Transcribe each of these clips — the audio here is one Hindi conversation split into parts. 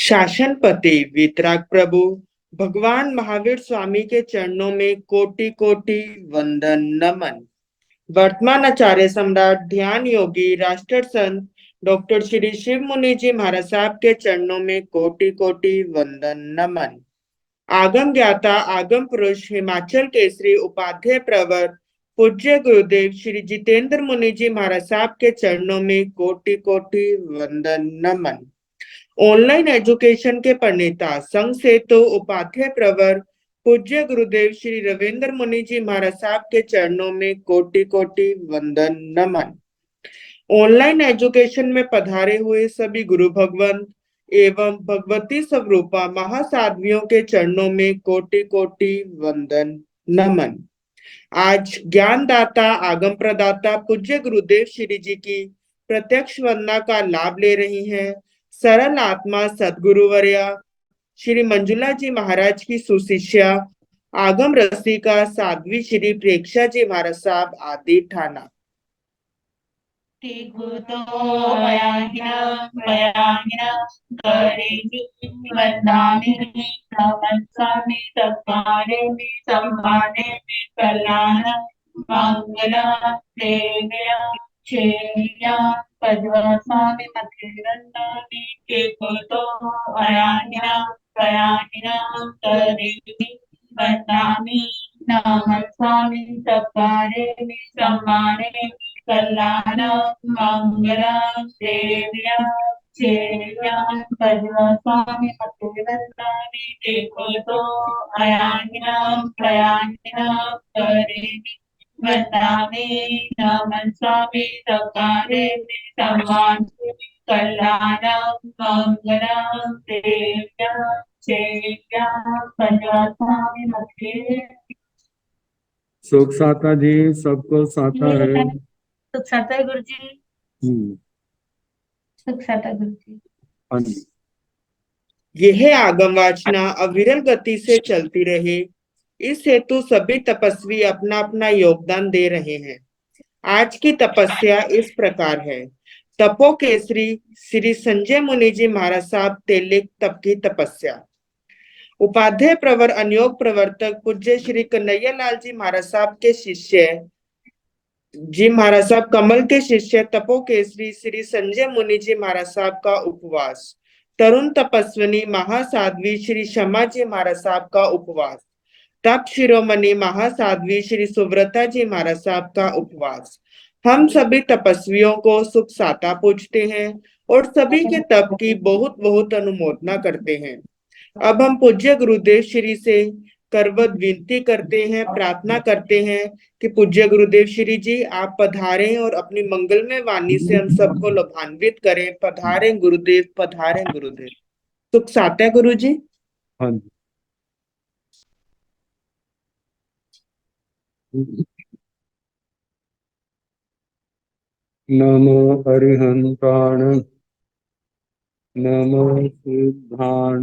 शासनपति वीतराग प्रभु भगवान महावीर स्वामी के चरणों में कोटि कोटि वंदन नमन। वर्तमान आचार्य सम्राट ध्यान योगी राष्ट्र संत डॉक्टर श्री शिव मुनि जी महाराज साहब के चरणों में कोटि कोटि वंदन नमन। आगम ज्ञाता आगम पुरुष हिमाचल केसरी उपाध्याय प्रवर पूज्य गुरुदेव श्री जितेंद्र मुनि जी महाराज साहब के चरणों में कोटि कोटि वंदन नमन। ऑनलाइन एजुकेशन के प्रणेता संघ सेतु उपाध्याय प्रवर पूज्य गुरुदेव श्री रविंद्र मुनि जी महाराज साहब के चरणों में कोटि कोटि वंदन नमन। ऑनलाइन एजुकेशन में पधारे हुए सभी गुरु भगवंत एवं भगवती स्वरूपा महासाध्वियों के चरणों में कोटि कोटि वंदन नमन। आज ज्ञानदाता आगम प्रदाता पूज्य गुरुदेव श्री जी की प्रत्यक्ष वंदना का लाभ ले रही हैं सरल आत्मा सदगुरुवर्या श्री मंजुला जी महाराज की सुशिष्या आगम रसिका साध्वी श्री प्रेक्षा जी महाराज साहब आदि ठाना। वंदामि नमस्कामि तत्कार्यामि सम्माने कल्याण मंगला देव्या चेया पद्मस्वामी मतिरन्दामि केकुतो अयान्या प्रयान्या करेमि वंदामि नमस्कामि तत्कार्यामि सम्माने कल्याण मंगला देव्या चेया पद्मस्वामी मतिरन्दामि केकुतो अयान्या प्रयान्या करेमि वंदामि नमस्कामि तत्कार्यामि सम्माने कल्याण मंगलं देव्या चेया पद्मस्वामी मतिरन्दामि। सुख साता जी सबको साता है। सुख साता है गुरु जी। सुख साता गुरु जी। हाँ जी। यह आगम वाचना अविरल गति से चलती रहे, इस हेतु सभी तपस्वी अपना अपना योगदान दे रहे हैं। आज की तपस्या इस प्रकार है। तपो केसरी श्री संजय मुनि जी महाराज साहब तेलिक तप की तपस्या। उपाध्याय प्रवर अनयोग प्रवर्तक पूज्य श्री कन्हैया लाल जी महाराज साहब के शिष्य जी महाराज साहब कमल के शिष्य तपो केसरी श्री संजय मुनि जी महाराज साहब का उपवास। तरुण तपस्विनी महासाध्वी श्री शमा जी महाराज साहब का उपवास। तप शिरोमणि महासाध्वी श्री सुव्रता जी महाराज साहब का उपवास। हम सभी तपस्वियों को सुख साता पूछते हैं और सभी के तप की बहुत बहुत अनुमोदना करते हैं। अब हम पूज्य गुरुदेव श्री से करवत विनती करते हैं, प्रार्थना करते हैं कि पूज्य गुरुदेव श्री जी आप पधारें और अपनी मंगलमय वाणी से हम सबको लाभान्वित करें। पधारें गुरुदेव, पधारें गुरुदेव। सुख साता गुरु जी। हाँ जी। नमो हरिहंताण नमो सिद्धाण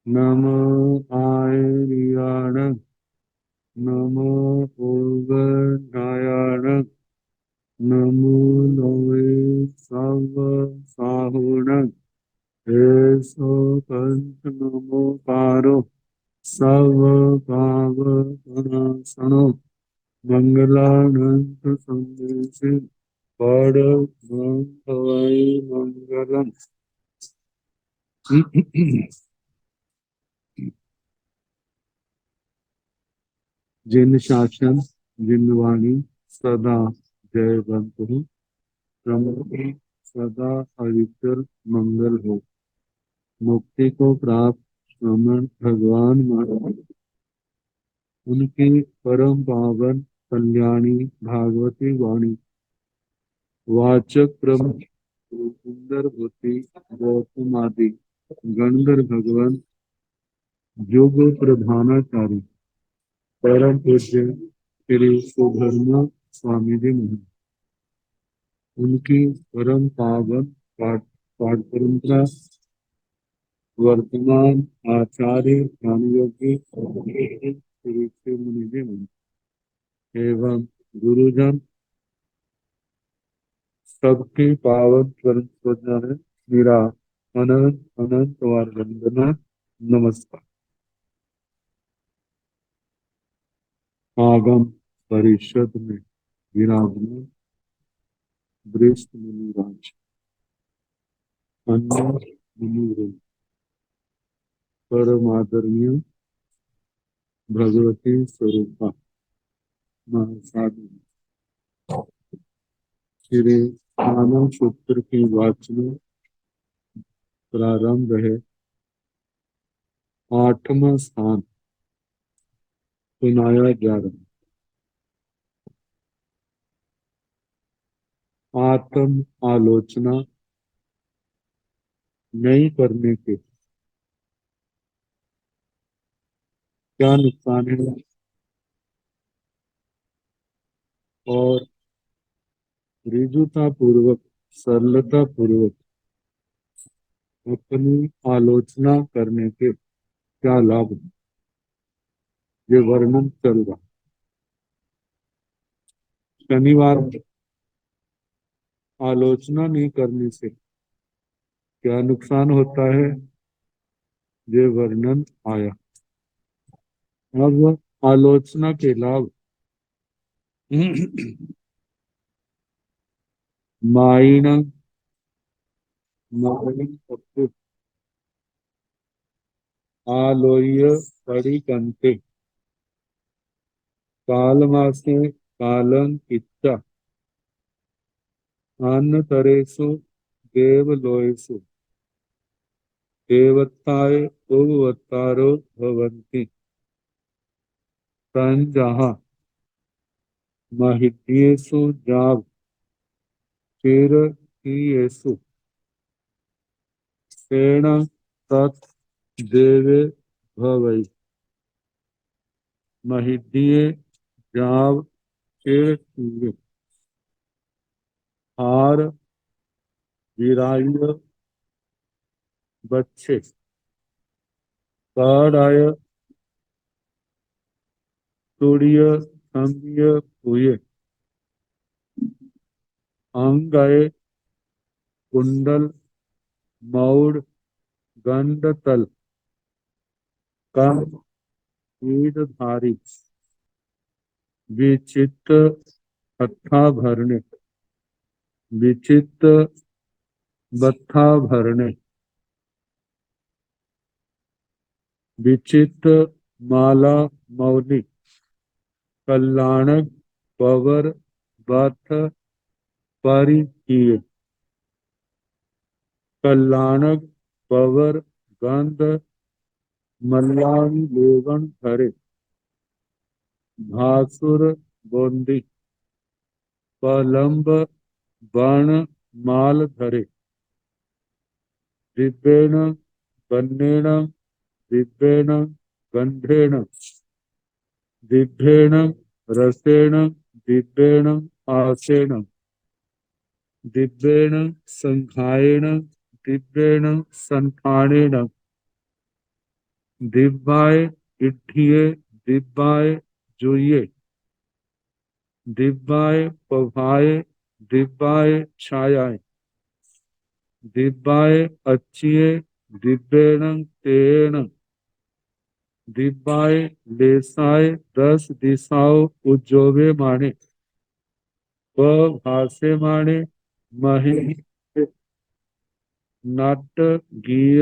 नमो आयर्याण नमो पूर्वनारायण नमो नवे साहुण ऐसो पंथ नमो पारो सब पाव सणो मंगलानंद संदेश पड़ भवाई मंगलम। जिन शासन जिन वाणी सदा जयवंत हो, प्रमुख सदा पवित्र मंगल हो। मुक्ति को प्राप्त श्रमण भगवान महाराज उनकी परम पावन कल्याणी भागवती वाणी वाचक प्रमुख सुंदर भूति गौतमादि गणधर भगवान युग प्रधानाचार्य परम पूज्य श्री सुधर्मा स्वामी जी महाराज उनकी परम पावन पाठ परंपरा वर्तमान आचार्य ज्ञानयोगी श्री शिव मुनि जी महाराज एवं गुरुजन सबकी पावन परंपरा है मेरा अनंत अनंत बार वंदना नमस्कार। आगम परिषद में विराजमान वरिष्ठ मुनिराज, अन्य मुनिवृंद, परम आदरणीय भगवती स्वरूपा महासाधु, श्री मानव सूत्र की वाचन प्रारंभ है। 8वां स्थान सुनाया जा रहा है। आत्म आलोचना नहीं करने के क्या नुकसान है और ऋजुता पूर्वक सरलता पूर्वक अपनी आलोचना करने के क्या लाभ है, ये वर्णन चल रहा। शनिवार आलोचना नहीं करने से क्या नुकसान होता है, ये वर्णन आया। अब आलोचना के लाभ। माइण आलोह्य परिकंते कालमासे कालं इच्छा अन्नतरेषु देवलोकेषु देवताय उपवत्तारो भवन्ति तञ्जः महिष्येषु जाव चिरकीयेषु तेन तत् देवे भवै। महिष्ये जाव चिरकीय हार वीराय बच्चे काड़ाय तुड़ीय संज्ञ हुए अंगाय कुंडल मौड़ गंडतल कम ईदधारी विचित्र हत्था भरने विचित्र बत्था भरने विचित्र माला मौली कल्याणक पवर बथ परिकीय कल्याणक पवर गंध मल्लानी लेवन धरे भासुर बोंदी पलंब बाण माल धरे दिव्येन बन्नेन दिव्येन गंधेन दिव्येन रसेन दिव्येन आसेन दिव्येन संघायेन दिव्येन संठानेन दिव्याय इठिये दिव्याय जुये दिव्याय पभाय दिव्याय छायाय दिव्याय अच्छिये दिव्येन तेन दिव्याय लेसाय 10 दिशाओं उज्जोवे माने भासे माने मही नट गीय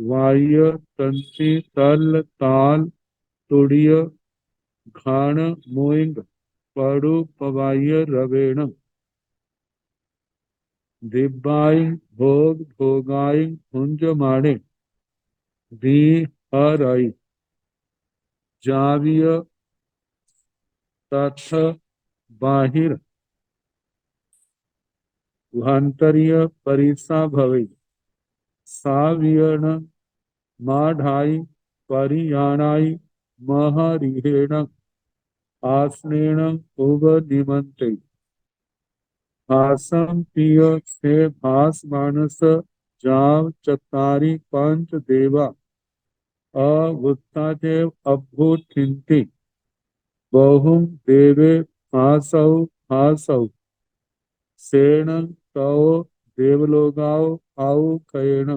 वाह्य तंसी तल ताल तुड़िय घाण मोइंग पड़ु पवाह्य रवेण दिव्याय भोग भोगाय हुंज माने दी हराई जावीय तथ बाहिर भांतरीय परिसा भवे सावियण माढ़ाई परियाणाई महरिहेण आसनेण उभ निमंते भासम पिय से भास मानस जाव चतारी पंच देवा अवुत्तादेव अभूतिंति बहुम देवे भासौ भासौ सेण तौ देवलोगाओ आउ खयेण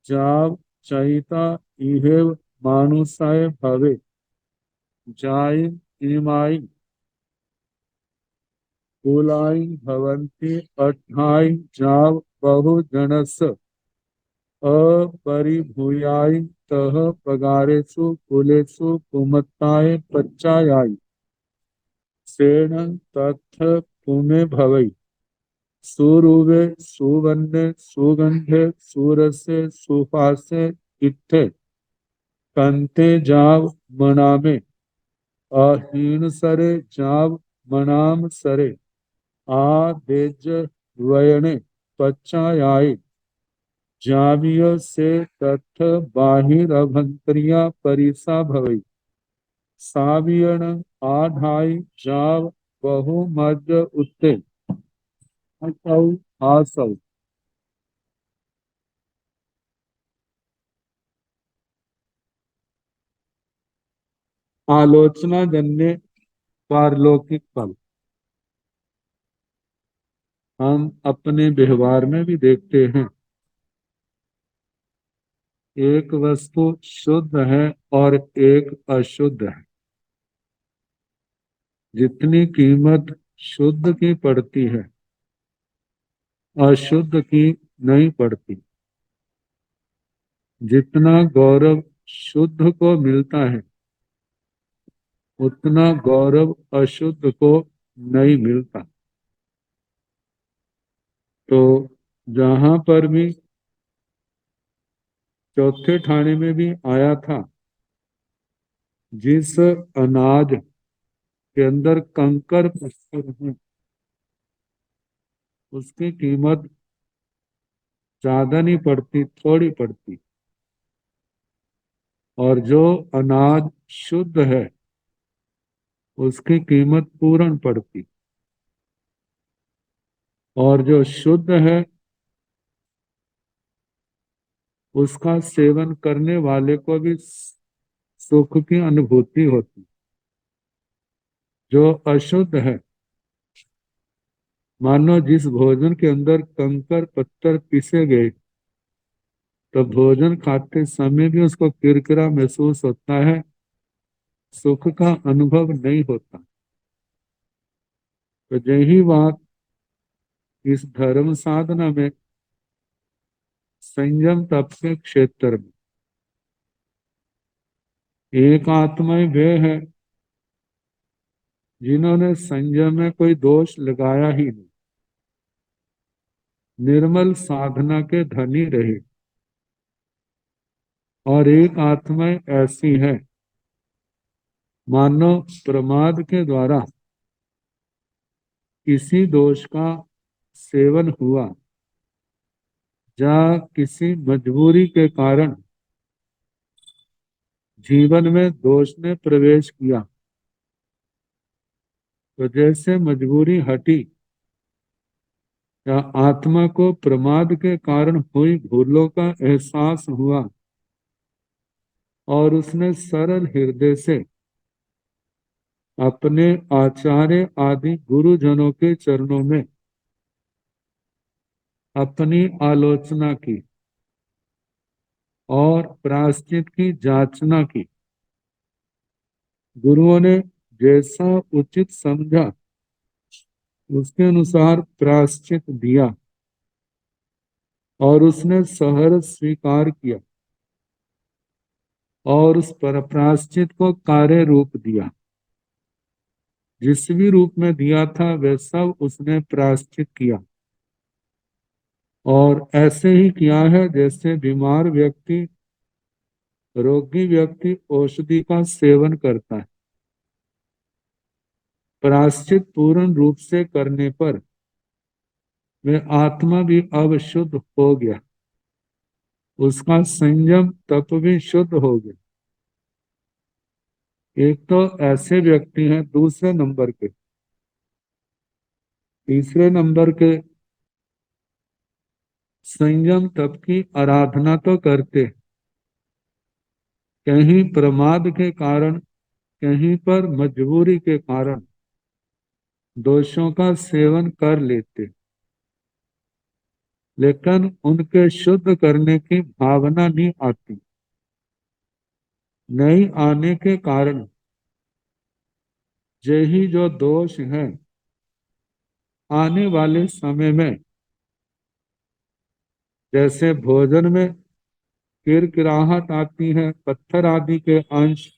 जाव चैता इहेव मानुषाय भवे जाय इमाई कुलाई भवन्ति अठाई जाव बहु जनस अपरिभूयाय तह पगारेषु कुलेषु कुमत्ताय पच्चायाय सेण तथ पुमे भवै सुरुवे सुवन्ने सुगंधे सुरसे सुपासे इत्थे कंते जाव मनामे अहीन सरे जाव मनाम सरे आदेज वयने पच्चायाय जाविय से तथ बाहिर अभंतरिया परिसा भवई सावियण आढ़ाई जाव बहु मध्य उत्ते असौ आसौ आलोचना जन्य पारलौकिक फल हम अपने व्यवहार में भी देखते हैं। एक वस्तु शुद्ध है और एक अशुद्ध है। जितनी कीमत शुद्ध की पड़ती है अशुद्ध की नहीं पड़ती। जितना गौरव शुद्ध को मिलता है उतना गौरव अशुद्ध को नहीं मिलता। तो जहां पर भी चौथे ठाणे में भी आया था, जिस अनाज के अंदर कंकर पत्थर हैं उसकी कीमत ज्यादा नहीं पड़ती, थोड़ी पड़ती। और जो अनाज शुद्ध है उसकी कीमत पूर्ण पड़ती। और जो शुद्ध है उसका सेवन करने वाले को भी सुख की अनुभूति होती। जो अशुद्ध है, मानो जिस भोजन के अंदर कंकर पत्थर पीसे गए तो भोजन खाते समय भी उसको किरकिरा महसूस होता है, सुख का अनुभव नहीं होता। तो यही बात इस धर्म साधना में संयम तप के क्षेत्र में एक आत्माएं वे हैं जिन्होंने संयम में कोई दोष लगाया ही नहीं, निर्मल साधना के धनी रहे। और एक आत्माएं ऐसी है मानो प्रमाद के द्वारा किसी दोष का सेवन हुआ या किसी मजबूरी के कारण जीवन में दोष ने प्रवेश किया, तो जैसे मजबूरी हटी या आत्मा को प्रमाद के कारण हुई भूलों का एहसास हुआ और उसने सरल हृदय से अपने आचार्य आदि गुरुजनों के चरणों में अपनी आलोचना की और प्रायश्चित की जांचना की। गुरुओं ने जैसा उचित समझा उसके अनुसार प्रायश्चित दिया और उसने सहर्ष स्वीकार किया और उस पर प्रायश्चित को कार्य रूप दिया। जिस भी रूप में दिया था वह सब उसने प्रायश्चित किया। और ऐसे ही किया है जैसे बीमार व्यक्ति, रोगी व्यक्ति औषधि का सेवन करता है। प्रायश्चित पूर्ण रूप से करने पर वह आत्मा भी अब शुद्ध हो गया, उसका संयम तप भी शुद्ध हो गया। एक तो ऐसे व्यक्ति हैं, दूसरे नंबर के, तीसरे नंबर के संयम तप की आराधना तो करते, कहीं प्रमाद के कारण, कहीं पर मजबूरी के कारण दोषों का सेवन कर लेते। लेकिन उनके शुद्ध करने की भावना नहीं आती। नहीं आने के कारण यही जो दोष है, आने वाले समय में जैसे भोजन में किरकिराहट आती है, पत्थर आदि के अंश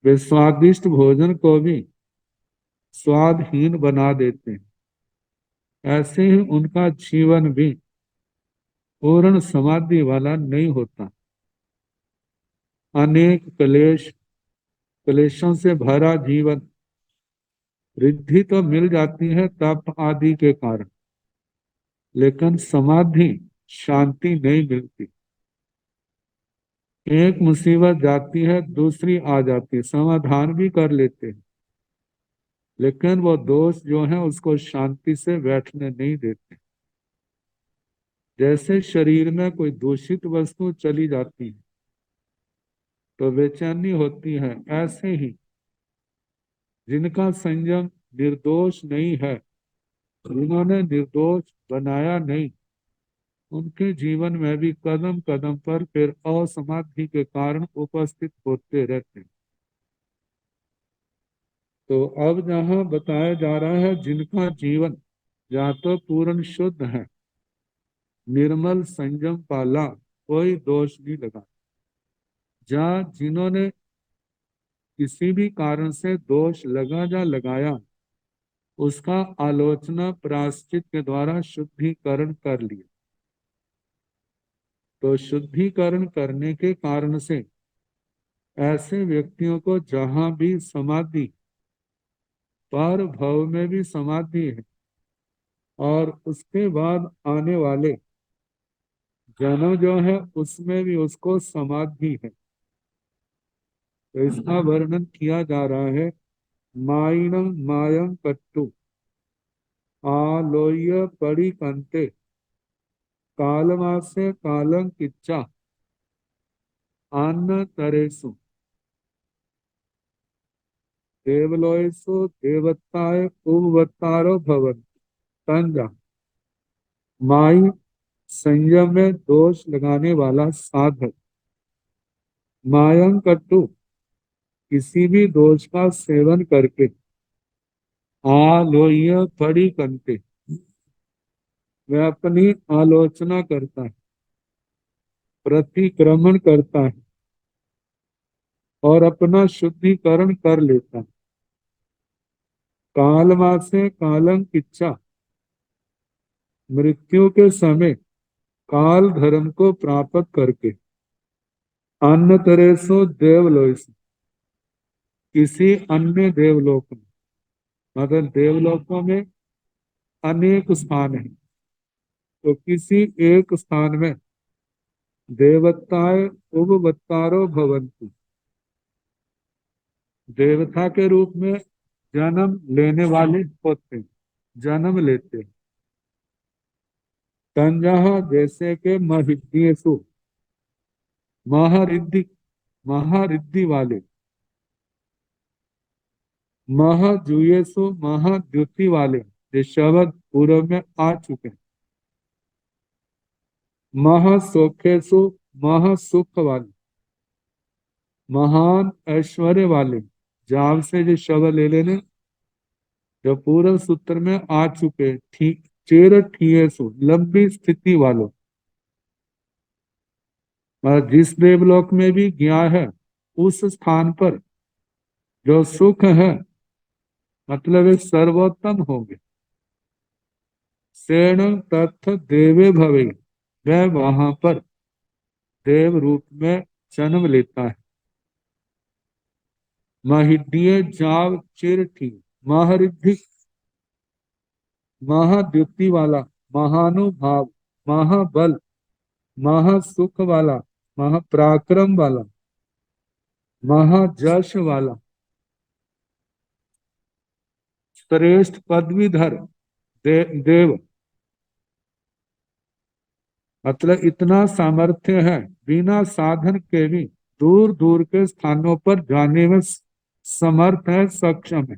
वे स्वादिष्ट भोजन को भी स्वादहीन बना देते हैं। ऐसे ही उनका जीवन भी पूर्ण समाधि वाला नहीं होता। अनेक क्लेशों से भरा जीवन, रिद्धि तो मिल जाती है तप आदि के कारण, लेकिन समाधि शांति नहीं मिलती। एक मुसीबत जाती है, दूसरी आ जाती है, समाधान भी कर लेते हैं, लेकिन वो दोष जो है उसको शांति से बैठने नहीं देते। जैसे शरीर में कोई दूषित वस्तु चली जाती है तो बेचैनी होती है, ऐसे ही जिनका संयम निर्दोष नहीं है, जिन्होंने निर्दोष बनाया नहीं, उनके जीवन में भी कदम कदम पर फिर असमाधि के कारण उपस्थित होते रहते हैं। तो अब जहाँ बताया जा रहा है जिनका जीवन या तो पूर्ण शुद्ध है, निर्मल संयम पाला, कोई दोष नहीं लगा, जहाँ जिन्होंने किसी भी कारण से दोष लगा या लगाया, उसका आलोचना प्रायश्चित के द्वारा शुद्धिकरण कर लिया। तो शुद्धिकरण करने के कारण से ऐसे व्यक्तियों को जहां भी समाधि, पर भव में भी समाधि है और उसके बाद आने वाले जन्म जो है उसमें भी उसको समाधि है। तो इसका वर्णन किया जा रहा है। माइनम मायम कट्टु आलोय पड़ी कंते कालमासे कालं किच्चा अन्न तरेसु देवलोयसु देवताय उपवत्तारो भवन तंजा। माई संयम में दोष लगाने वाला साधक, मायं कट्टु किसी भी दोष का सेवन करके, आलोह्य पड़ी कंते वह अपनी आलोचना करता है, प्रतिक्रमण करता है और अपना शुद्धिकरण कर लेता है। कालमा से कालंक इच्छा, मृत्यु के समय काल धर्म को प्राप्त करके, अन्न तरेसो देवलोक, किसी अन्य देवलोक में, मगर देवलोकों में अनेक स्थान है, तो किसी एक स्थान में देवताएं उपवत्तारो भवंतु, देवता के रूप में जन्म लेने वाले होते हैं, जन्म लेते हैं। तंजहा जैसे के महिद्येसु, महारिद्धि, महारिद्धि वाले, महाजुएसु महाद्युति वाले, ये शब्द पूर्व में आ चुके हैं। महासुखेसु महासुख वाले, महान ऐश्वर्य वाले, जाव से जो शब्द ले लेने जो पूर्व सूत्र में आ चुके, ठीक चेर ठीसु लंबी स्थिति वालों, जिस देवलोक में भी गया है उस स्थान पर जो सुख है, मतलब एक सर्वोत्तम होंगे। सेण तथ देवे भवे, वह वहां पर देव रूप में जन्म लेता है। महिद्य जाव चिर ठी, महारिद्धि, महाद्युति वाला, महानुभाव, महाबल, महासुख वाला, महापराक्रम वाला, महाजश वाला, श्रेष्ठ पदवीधर देव, मतलब इतना सामर्थ्य है, बिना साधन के भी दूर दूर के स्थानों पर जाने में समर्थ है, सक्षम है।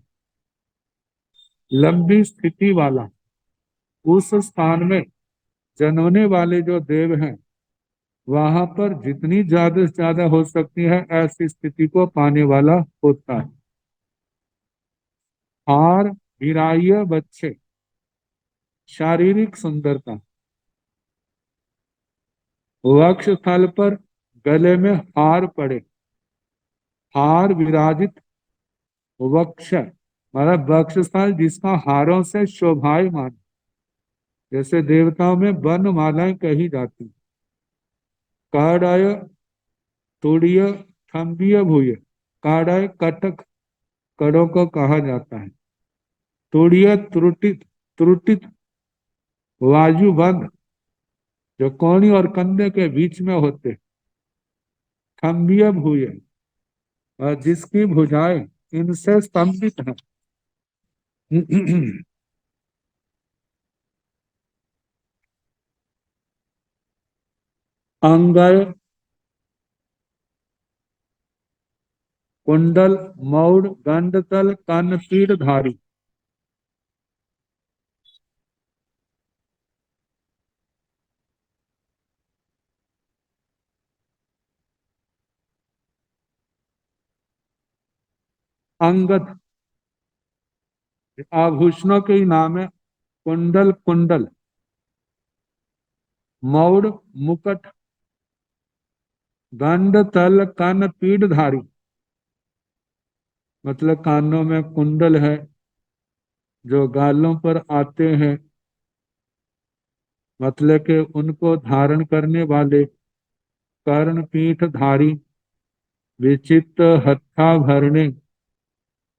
लंबी स्थिति वाला, उस स्थान में जन्मने वाले जो देव हैं वहां पर जितनी ज्यादा से ज्यादा हो सकती है ऐसी स्थिति को पाने वाला होता है। हार, वीराय बच्चे, शारीरिक सुंदरता, वक्ष स्थल पर गले में हार पड़े, हार विराजित वक्ष मतलब वक्ष स्थल जिसका हारों से शोभायमान, जैसे देवताओं में वन मालाएं कही जाती, काडाय, तोड़िय, थम्बीय भूय, काडाय कटक, कड़ों को कहा जाता है, तोड़िय त्रुटित, त्रुटित वायुबंध जो कोहनी और कंधे के बीच में होते, खम्बीय भूय और जिसकी भुजाएं इनसे स्तंभित है। अंगय, कुंडल, मौड़, गंडतल, कानपीड़ धारी, अंगद आभूषणों के ही नाम है, कुंडल कुंडल, मौड़ मुकुट, गंड तल कान पीठ धारी मतलब कानों में कुंडल है जो गालों पर आते हैं, मतलब कि उनको धारण करने वाले, कर्ण पीठ धारी, विचित्र हत्था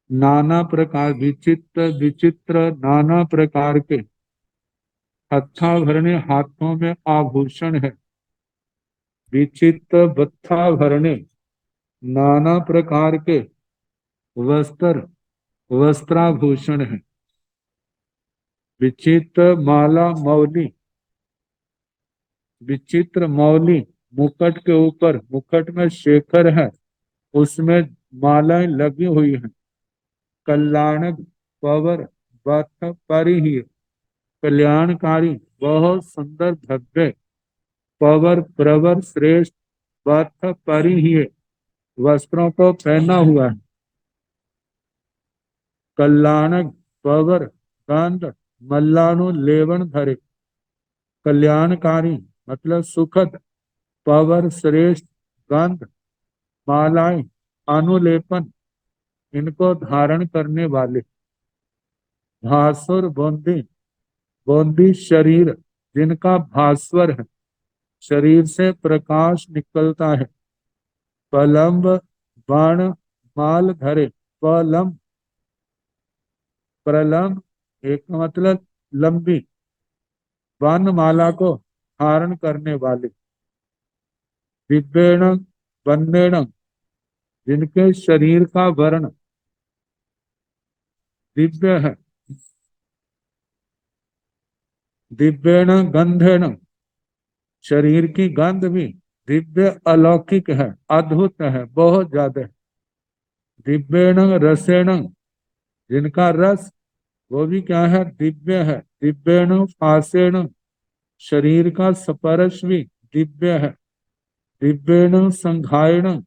नाना प्रकार, विचित्र विचित्र नाना प्रकार के हत्था भरने हाथों में आभूषण है, विचित्र बत्था भरने नाना प्रकार के वस्त्र वस्त्राभूषण है, विचित्र माला मौली, विचित्र मौली मुकुट के ऊपर, मुकुट में शेखर है उसमें मालाएं लगी हुई हैं, कल्याणक पवर बथ परिहि, कल्याणकारी बहुत सुंदर भव्य, पवर प्रवर श्रेष्ठ, बथ परिहि वस्त्रों को पहना हुआ है, कल्याणक पवर गंध मल्लानु लेवन धरे, कल्याणकारी मतलब सुखद, पवर श्रेष्ठ, गंध मालाएं अनुलेपन इनको धारण करने वाले, भासुर बूंदी, बूंदी शरीर जिनका भास्वर है, शरीर से प्रकाश निकलता है, पलम्ब बाण माल धरे, पलम्ब प्रलम्ब एक मतलब लंबी, वन माला को धारण करने वाले, दिव्येण वन्येण जिनके शरीर का वर्ण दिव्य है, दिव्येण गंधेण शरीर की गंध भी दिव्य अलौकिक है, अद्भुत है, बहुत ज्यादा, दिव्येण रसेण जिनका रस वो भी क्या है, दिव्य है, दिव्येण फासेण शरीर का स्पर्श भी दिव्य है, दिव्येण संघायण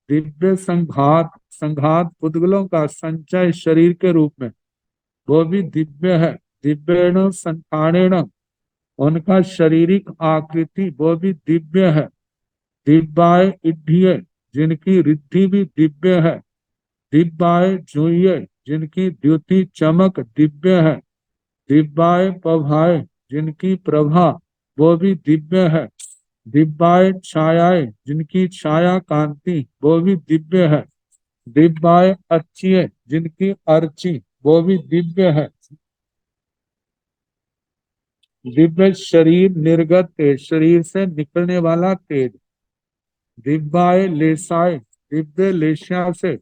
दिव्य संघात, संघात पुद्गलों का संचय शरीर के रूप में वो भी दिव्य है, दिव्येण संठानेण उनका शारीरिक आकृति वो भी दिव्य है, दिव्याय इड्ढिये जिनकी रिद्धि भी दिव्य है, दिव्याय जूये जिनकी द्युति चमक दिव्य है, दिव्याय पभाय जिनकी प्रभा वो भी दिव्य है, दिव्याय छायाए जिनकी छाया कांति वो भी दिव्य है, दिव्याय अच्छिये जिनकी अर्ची वो भी दिव्य है, दिव्य शरीर निर्गत तेज शरीर से निकलने वाला तेज, दिव्याय लेसाय दिव्य लेस्या से,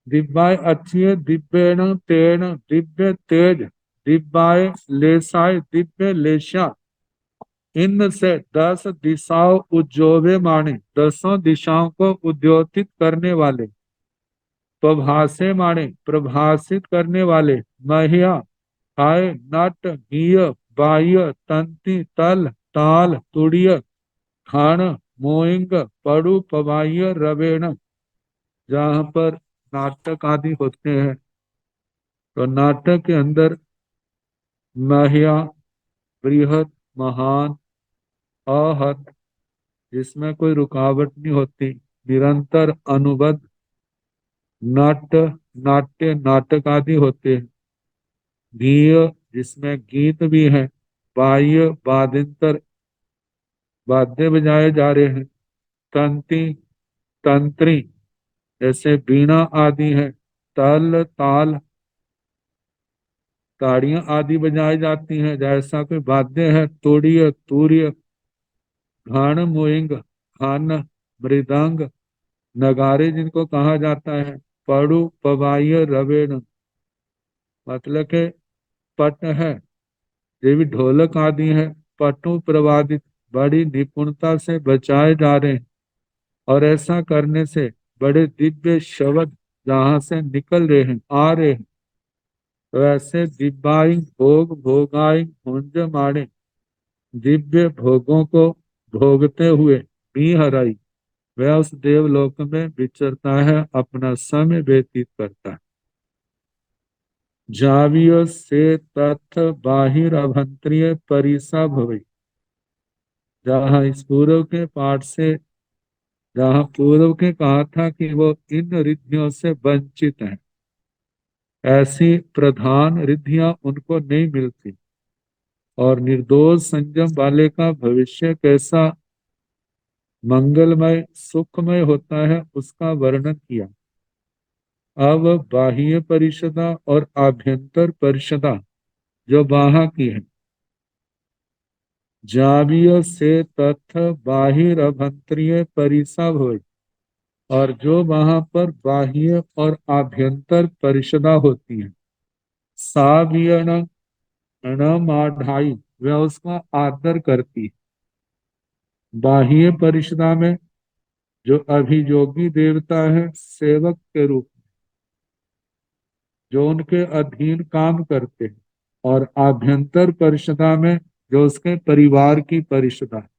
दिव्याय अच्छिये दिव्येण तेण दिव्य तेज, दिव्याय लेसाय दिव्य लेस्या इनसे 10 दिशाओं उज्जोवे माने, 10 दिशाओं को उद्योतित करने वाले, प्रभासे माने प्रभासित करने वाले, महिया हाय नट हीय बाह्य तंती तल ताल तुड़िय खाण मोइंग पड़ु पवाह्य रवेण। जहाँ पर नाटक आदि होते हैं तो नाटक के अंदर महिया बृहद महान आहत, जिसमें कोई रुकावट नहीं होती, निरंतर अनुबद्ध नाट्य नाट्य नाटक आदि होते हैं। गीय जिसमें गीत भी है, बाह्य वाद्यंतर वाद्य बजाए जा रहे हैं, तंती तंत्री जैसे वीणा आदि है, ताल ताल ताड़ियां आदि बजाई जाती हैं, जैसा कोई वाद्य है, तोड़िय तूर्य घाण मोइंग खान मृदंग नगारे जिनको कहा जाता है, पड़ु पवाह्य रवेण मतलब के पट है, ये भी ढोलक आदि है, पटु प्रवादित बड़ी निपुणता से बचाए जा रहे हैं। और ऐसा करने से बड़े दिव्य शब्द जहां से निकल रहे हैं आ रहे हैं, तो ऐसे दिव्याई भोग भोगाई भुंज माणे, दिव्य भोगों को भोगते हुए भी हराई वह उस देवलोक में विचरता है, अपना समय व्यतीत करता है। जावियो से तथ बाहिर अभंतरीय परिसा भवे। जहाँ इस पूर्व के पाठ से, जहाँ पूर्व के कहा था कि वो इन रिद्धियों से वंचित हैं, ऐसी प्रधान रिद्धियां उनको नहीं मिलती। और निर्दोष संयम वाले का भविष्य कैसा मंगलमय सुखमय होता है उसका वर्णन किया। अब बाह्य परिषदा और आभ्यंतर परिषदा जो वहां की है, जावीय से तथ बाहिर अभ्यंतरीय परिसा भवे, और जो वहां पर बाह्य और आभ्यंतर परिषदा होती है, सावियन अणमाढ़ाई वह उसका आदर करती है। बाह्य परिषदा में जो अभियोगी देवता है सेवक के रूप में, जो उनके अधीन काम करते हैं, और आभ्यंतर परिषदा में जो उसके परिवार की परिषदा है,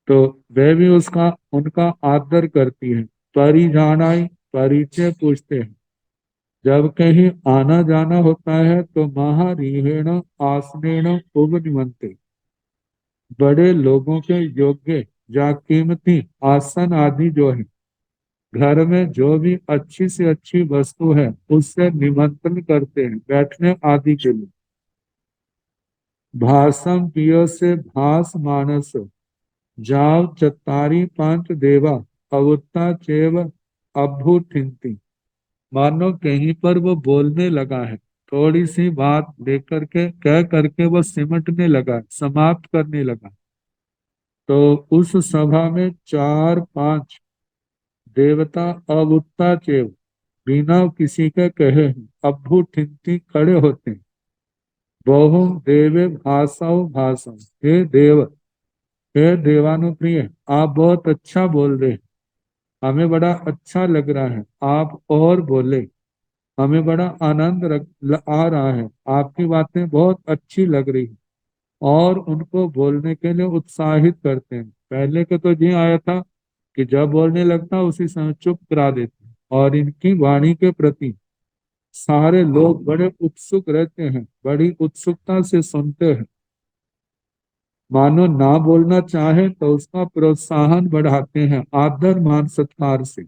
तो वे भी उसका उनका आदर करती है। परिजानाई परिचय पूछते हैं, जब कहीं आना जाना होता है तो महारीहेण आसनेण उपनिमंते, बड़े लोगों के योग्य या कीमती आसन आदि जो है, घर में जो भी अच्छी से अच्छी वस्तु है उससे निमंत्रण करते हैं बैठने आदि के लिए। भाषम पिय से भास मानस, जाव चतारी पांच देवा अवुत्ता चेव अभ्युठिंती। मानो कहीं पर वो बोलने लगा है, थोड़ी सी बात लेकर के कह करके वो सिमटने लगा, समाप्त करने लगा, तो उस सभा में चार पांच देवता अवुत्ता चेव बिना किसी के कहे अभ्युठिंती खड़े होते हैं। बहु देवे भाषाओ भाषण, हे देव हे देवानुप्रिय, आप बहुत अच्छा बोल रहे हैं, हमें बड़ा अच्छा लग रहा है, आप और बोले, हमें बड़ा आनंद आ रहा है, आपकी बातें बहुत अच्छी लग रही है। और उनको बोलने के लिए उत्साहित करते हैं। पहले के तो ये आया था कि जब बोलने लगता उसी समय चुप करा देते हैं, और इनकी वाणी के प्रति सारे लोग बड़े उत्सुक रहते हैं, बड़ी उत्सुकता से सुनते हैं, मानो ना बोलना चाहे तो उसका प्रोत्साहन बढ़ाते हैं आदर मान सत्कार से।